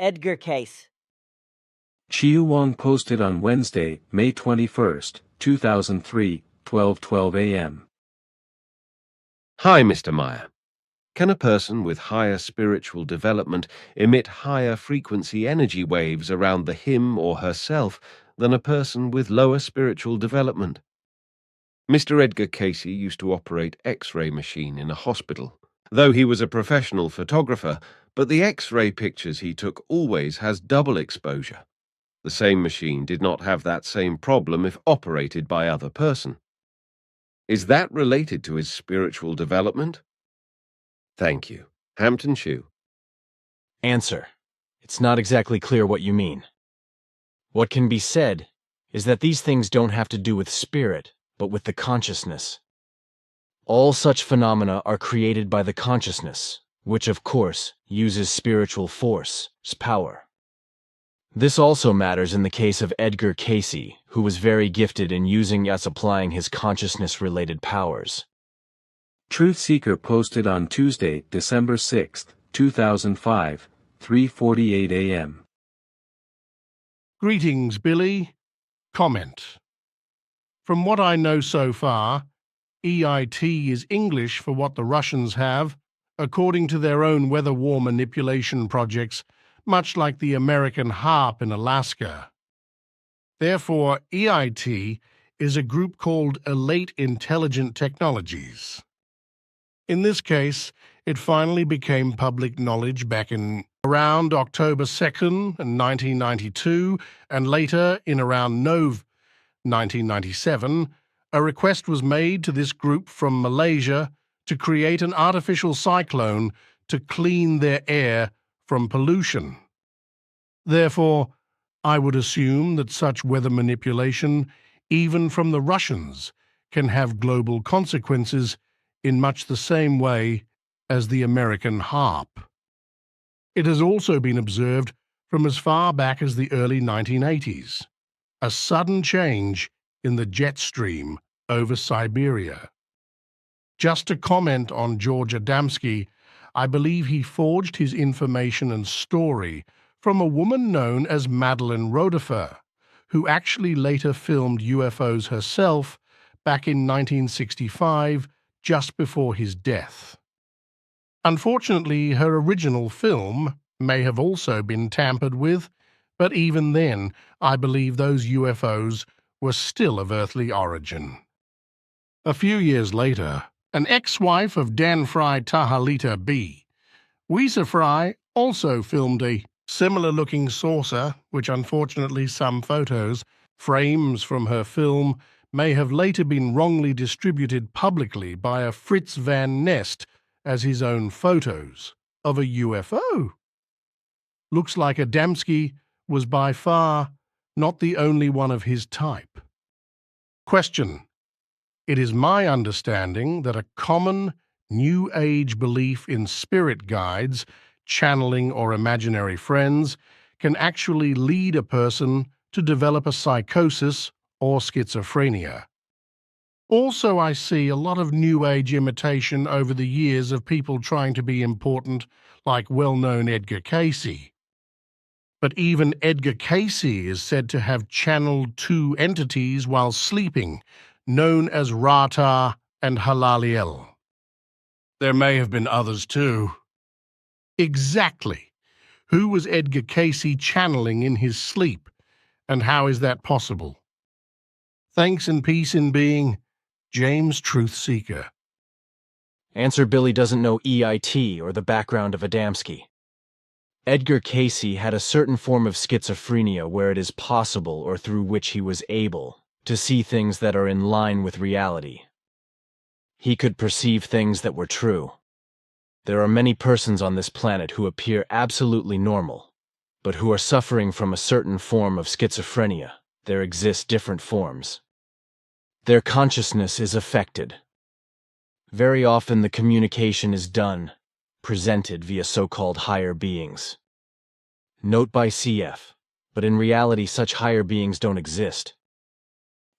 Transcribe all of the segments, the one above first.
Edgar Cayce. Chiu Wong posted on Wednesday, May 21, 2003, 12:12 a.m. Hi, Mr. Meyer. Can a person with higher spiritual development emit higher frequency energy waves around the him or herself than a person with lower spiritual development? Mr. Edgar Cayce used to operate X-ray machine in a hospital. Though he was a professional photographer, but the X-ray pictures he took always has double exposure. The same machine did not have that same problem if operated by other person. Is that related to his spiritual development? Thank you. Hampton Chew. Answer: It's not exactly clear what you mean. What can be said is that these things don't have to do with spirit, but with the consciousness. All such phenomena are created by the consciousness, which of course uses spiritual force, power. This also matters in the case of Edgar Cayce, who was very gifted in using as applying his consciousness-related powers. Truth Seeker posted on Tuesday, December 6, 2005, 3:48 a.m. Greetings, Billy. Comment. From what I know so far, EIT is English for what the Russians have, according to their own weather war manipulation projects, much like the American HARP in Alaska. Therefore, EIT is a group called Elite Intelligent Technologies. In this case, it finally became public knowledge back in around October 2nd, 1992, and later in around Nov 1997, a request was made to this group from Malaysia to create an artificial cyclone to clean their air from pollution. Therefore, I would assume that such weather manipulation, even from the Russians, can have global consequences in much the same way as the American HARP. It has also been observed from as far back as the early 1980s, a sudden change in the jet stream over Siberia. Just to comment on George Adamski, I believe he forged his information and story from a woman known as Madeleine Rodefer, who actually later filmed UFOs herself back in 1965, just before his death. Unfortunately, her original film may have also been tampered with, but even then, I believe those UFOs were still of earthly origin. A few years later, an ex-wife of Dan Fry Tahalita B., Wisa Fry, also filmed a similar-looking saucer, which unfortunately some photos, frames from her film, may have later been wrongly distributed publicly by a Fritz Van Nest as his own photos of a UFO. Looks like Adamski was by far not the only one of his type. Question. It is my understanding that a common New Age belief in spirit guides, channeling or imaginary friends, can actually lead a person to develop a psychosis or schizophrenia. Also, I see a lot of New Age imitation over the years of people trying to be important, like well-known Edgar Cayce. But even Edgar Cayce is said to have channeled two entities while sleeping, known as Rata and Halaliel. There may have been others too. Exactly. Who was Edgar Cayce channeling in his sleep, and how is that possible? Thanks and peace in being, James Truth Seeker. Answer: Billy doesn't know EIT or the background of Adamski. Edgar Cayce had a certain form of schizophrenia where it is possible or through which he was able to see things that are in line with reality. He could perceive things that were true. There are many persons on this planet who appear absolutely normal, but who are suffering from a certain form of schizophrenia. There exist different forms. Their consciousness is affected. Very often the communication is presented via so-called higher beings. Note by CF, but in reality such higher beings don't exist.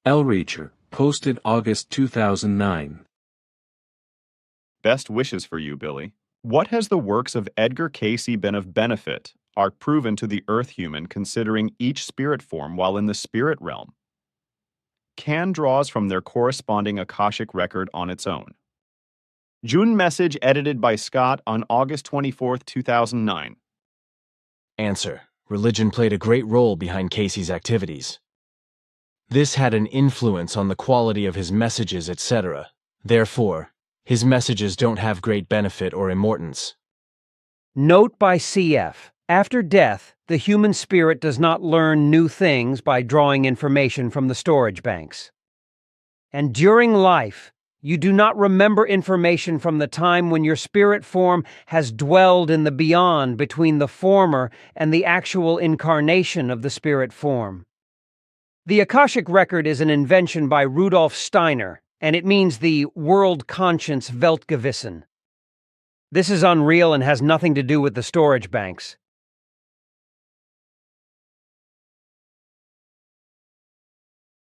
Elreacher posted August 2009. Best wishes for you, Billy. What has the works of Edgar Cayce been of benefit, are proven to the earth human considering each spirit form while in the spirit realm. Can draws from their corresponding Akashic record on its own. June message edited by Scott on August 24, 2009. Answer: religion played a great role behind Cayce's activities. This had an influence on the quality of his messages, etc. Therefore, his messages don't have great benefit or importance. Note by CF: after death, the human spirit does not learn new things by drawing information from the storage banks. And during life, you do not remember information from the time when your spirit form has dwelled in the beyond between the former and the actual incarnation of the spirit form. The Akashic Record is an invention by Rudolf Steiner, and it means the world conscience Weltgewissen. This is unreal and has nothing to do with the storage banks.